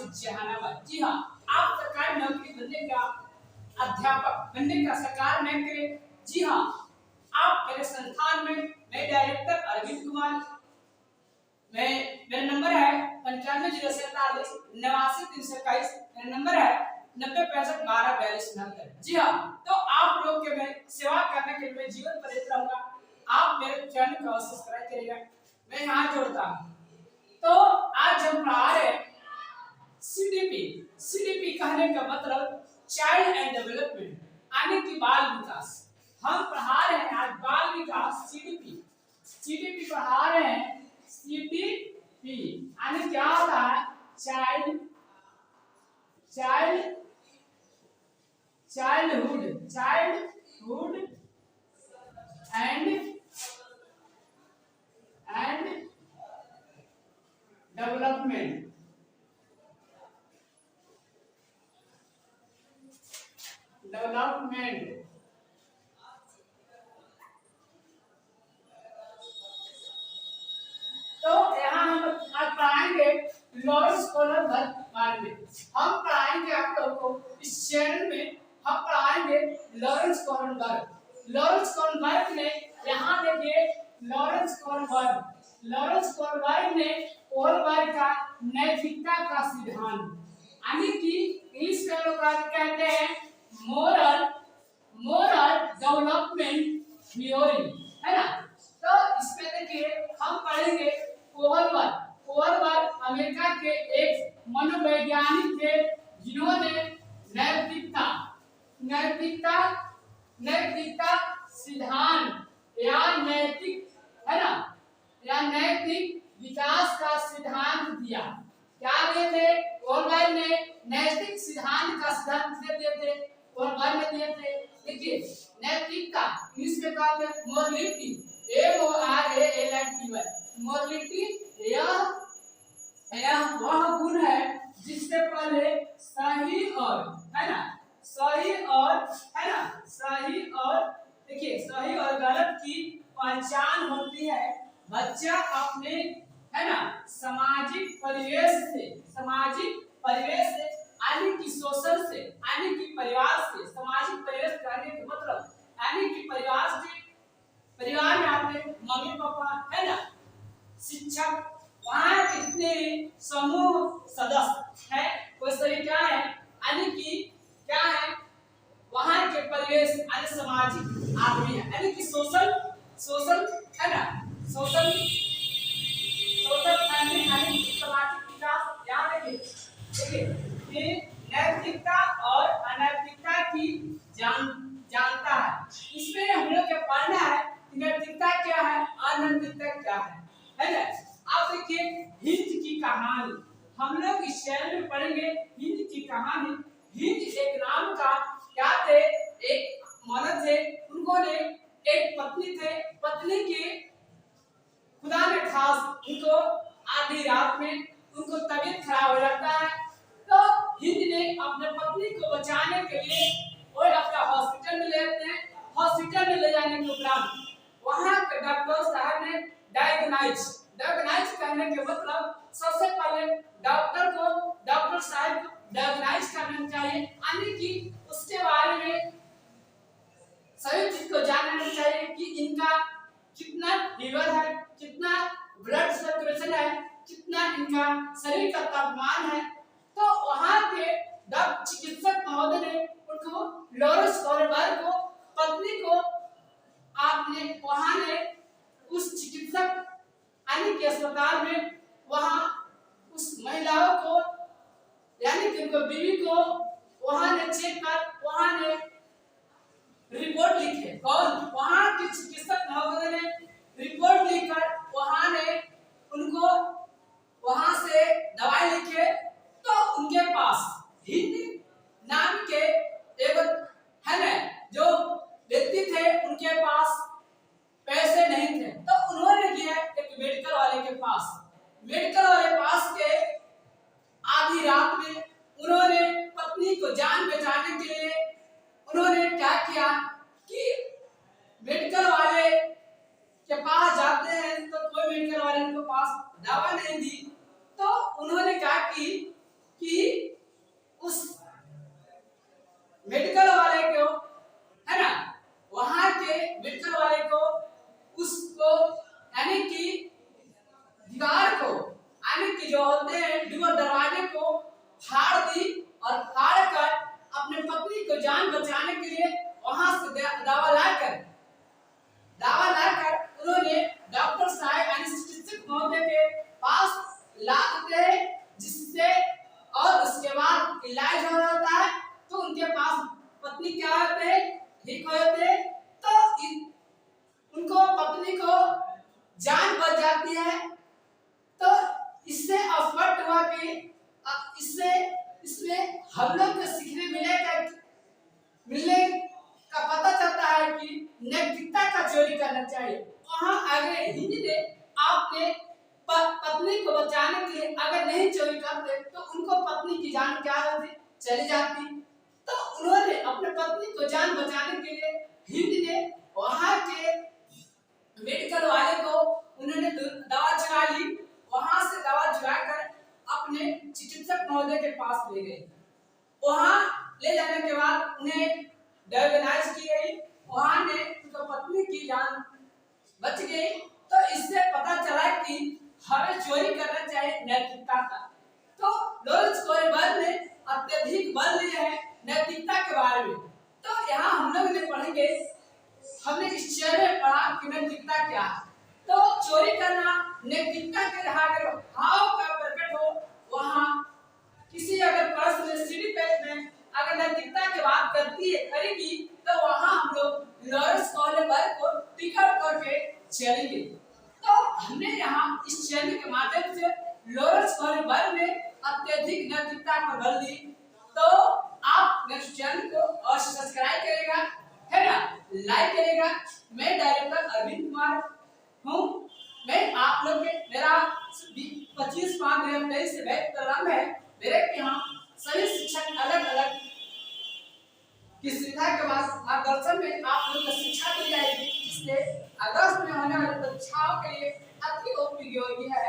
निवासी जहानाबाद। जी हाँ, आप सरकारी नौकरी बनने का, अध्यापक बनने का सरकार न करे। जी हाँ, आप मेरे संस्थान में, मैं डायरेक्टर अरविंद कुमार, मेरा नंबर है 9507 89 321। मेरा नंबर है 9065124269। जी हाँ, तो आप लोग के मैं सेवा करने के लिए जीवन प्रेरित रहूंगा। आप मेरे चैनल को सब्सक्राइब करिएगा, मैं यहाँ जोड़ता हूँ। तो आज हम पढ़ा रहे सीडीपी। सीडीपी कहने का मतलब चाइल्ड एंड डेवलपमेंट, यानी कि बाल विकास। हम पढ़ा रहे हैं आज बाल विकास सीडीपी। सीडीपी पढ़ा रहे हैं सीडीपी, यानी क्या होता है? Childhood and development. तो यहाँ हम आज पढ़ाएंगे लॉरेंस कोहलरबर्ग बारे में। हम पढ़ाएंगे आप लोगों को इस चैनल में, हम पढ़ाएंगे लॉरेंस कोहलरबर्ग। लॉरेंस कोहलरबर्ग ने, यहाँ देखिए, लॉरेंस कोहलरबर्ग ने कोहलरबर्ग का नैतिकता का सिद्धांत, यानी कि इंग्लिश में लोग कहते हैं मोरल डेवलपमेंट थ्योरी, है ना। तो इसमें देखिए हम पढ़ेंगे कोहलरबर्ग अमेरिका के एक मनोवैज्ञानिक थे, जिन्होंने नैतिकता सिद्धांत या नैतिक, है ना, या नैतिक विकास का सिद्धांत दिया। क्या दिए थे? कोहलरबर्ग ने नैतिक सिद्धांत का सिद्धांत दिए थे, कोहलरबर्ग ने दिए थे। देखिए, नैतिकता इंग्लिश में कहते हैं मोरलिटी, MORALITY। मोरलिटी यह वह गुण है जिससे पहले सही और, है ना, सही और देखिए, सही और गलत की पहचान होती है। बच्चा अपने, है ना, सामाजिक परिवेश से, यानी कि सोशल से, यानी कि परिवार से, सामाजिक परिवेश कहने का मतलब यानी कि परिवार में आपने मम्मी पापा, है ना, शिक्षक, वहाँ कितने समूह सदस्य है, वो सभी क्या है, यानी कि क्या है, वहाँ के परिवेश यानी सामाजिक आदमी है, यानी कि सोशल, है ना, सोशल फैमिली, यानी सामाजिक विकास। याद देखिए, नैतिकता और अनैतिकता की जानता है। इसमें हम लोग क्या पढ़ना है? नैतिकता क्या है, अनैतिकता क्या है ना। आप देखिए, हिंद की कहानी हम लोग इस चैनल में पढ़ेंगे। हिंद की कहानी। हिंद एक नाम का क्या थे, एक मर्द थे, उन्होंने एक पत्नी थे। पत्नी की खुदा ने खास उनको आधी रात में उनको तबीयत खराब हो जाता है। तो हिंद ने अपने पत्नी को बचाने के लिए वो अपना हॉस्पिटल में ले जाते हैं। हॉस्पिटल में ले जाने के उपरांत वहां के डॉक्टर साहब ने डायग्नाइज करने के मतलब सबसे पहले डॉक्टर साहब को डायग्नाइज करना चाहिए, यानी कि उसके बारे में सभी चीज को जानना चाहिए कि इनका कितना लीवर है, कितना ब्लड सर्कुलेशन है, कितना इनका शरीर का तापमान है। तो वहां के चिकित्सक महोदय ने उनको, लॉरेंस कोहलरबर्ग को, पत्नी को आपने वहां ने उस चिकित्सक यानी कि अस्पताल में वहां उस महिलाओं को, यानी कि उनको बीवी को वहां ने चेक कर, वहां ने रिपोर्ट लिखे। कौन? वहां के चिकित्सक महोदय ने रिपोर्ट लिखकर वहां ने उनको वहां से दवाई लिखे। तो उनके पास हिंद नाम के एक, है ना, जो व्यक्ति थे, उनके पास पैसे नहीं थे। तो उन्होंने किया एक मेडिकल वाले के पास के आधी रात में उन्होंने पत्नी को जान बचाने के लिए उन्होंने क्या किया कि मेडिकल वाले के पास जाते हैं तो कोई मेडिकल वाले उनको पास दवा नहीं दी। तो उन्होंने क्या ठीक हो जाते तो उनको पत्नी को जान बच जाती है। तो इससे स्पष्ट हुआ कि इससे इसमें हम लोग को सीखने मिलने का पता चलता है कि नैतिकता का चोरी करना चाहिए। वहां आगे हिंदी ने आपने पत्नी को बचाने के लिए अगर नहीं चोरी करते तो उनको पत्नी की जान क्या होती, चली जाती। तो उन्होंने अपने पत्नी को जान बचाने के लिए हिंद ने वहां के मेडिकल वाले को उन्होंने दवा चुरा ली। वहां से दवा चुरा कर अपने चिकित्सक महोदय के पास ले गए। वहां ले जाने के बाद उन्हें डायग्नोज की गई। वहां ने उनकी पत्नी की जान बच गई। तो इससे पता चला कि हमें चोरी करना चाहिए नैतिकता का। तो लॉरेंस कोहलबर्ग ने अत्यधिक बल दिया है नैतिकता के बारे में। तो यहाँ हम लोग ने पढ़ेंगे, हमने इस चैनल में पढ़ा कि नैतिकता क्या है। तो चोरी करना नैतिकता के भाव का प्रकट हो। वहाँ किसी अगर प्रश्न सीढ़ी पेज में अगर नैतिकता की बात करेगी तो वहाँ हम लोग लॉरेंस कोहलबर्ग को टिकट करके चलेंगे। तो हमने यहाँ इस चैनल के माध्यम से लॉरेंस कोहलबर्ग ने अत्यधिक नैतिकता पर बल दी। तो आप मेरे चैनल को और सब्सक्राइब करेगा, है ना, लाइक करेगा। मैं डायरेक्टर अरविंद कुमार हूँ। मैं आप लोग के मेरा 25/5/2023 से बैच प्रारंभ है। मेरे यहाँ सभी शिक्षक अलग अलग की सुविधा के बाद मार्गदर्शन में आप लोग को शिक्षा दी जाएगी। इससे अगस्त में होने वाली परीक्षाओं के लिए अति उपयोगी है।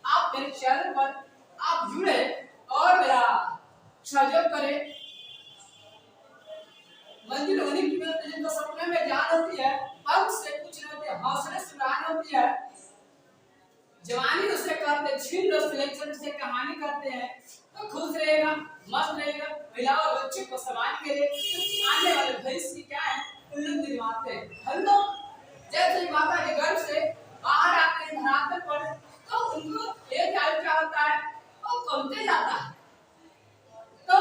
आप मेरे चैनल पर आप जुड़े और मेरा सहयोग करें। मंजिल होने की जिनको सपने में जान होती है, पंख से कुछ नहीं होते, हौसले से उड़ान होती है। जवानी उसे करते छीन लो सिलेक्शन से कहानी करते हैं तो खुश रहेगा, मस्त रहेगा। महिला और बच्चे को सम्मान करे क्योंकि आने वाले भविष्य की क्या है उन लोग निर्माते हैं। हम लोग जैसे माता के गर्भ से बाहर आते हैं धरातल पर तो उनको एक आयु क्या होता है वो कमते जाता है। तो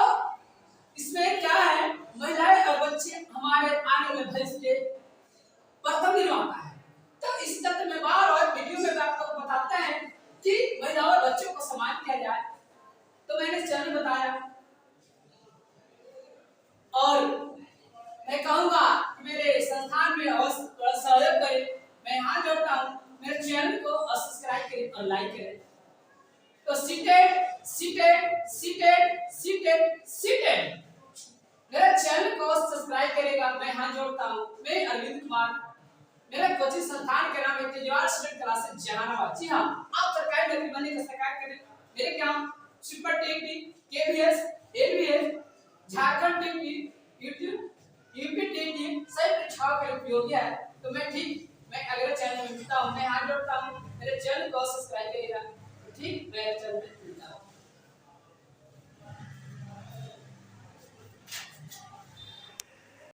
इसमें क्या है, महिलाएं और बच्चे हमारे आने वाले भविष्य के प्रथम निर्माता है। तो इस तथ्य में बार और वीडियो में आपको बताते हैं कि महिलाओं और बच्चों को सम्मान किया जाए। तो मैंने चैनल बताया और मैं कहूँगा मेरे संस्थान में अवश्य सहयोग करें। मैं हाथ जोड़ता हूँ, मेरे चैनल को सब्सक्राइब करें और लाइक करें। तो सीटेड मेरे चैनल को सब्सक्राइब करेगा। मैं हाथ जोड़ता हूँ। मैं अरविंद कुमार, मेरा कोचिंग संस्थान का नाम है केजरीवाल स्टूडेंट क्लासेस जहानाबाद। जी हाँ, आप सरकारी नौकरी बनने का शिकायत करें। मेरे क्या super TT, KVS, LVS, Jharkhand TT, UP TT सभी परीक्षाओं के उपयोगी है। तो मैं अगले चैनल में मिलता हूँ। मैं हाथ जोड़ता हूँ, मेरे चैनल को सब्सक्राइब करेगा। ठीक, मैं चैनल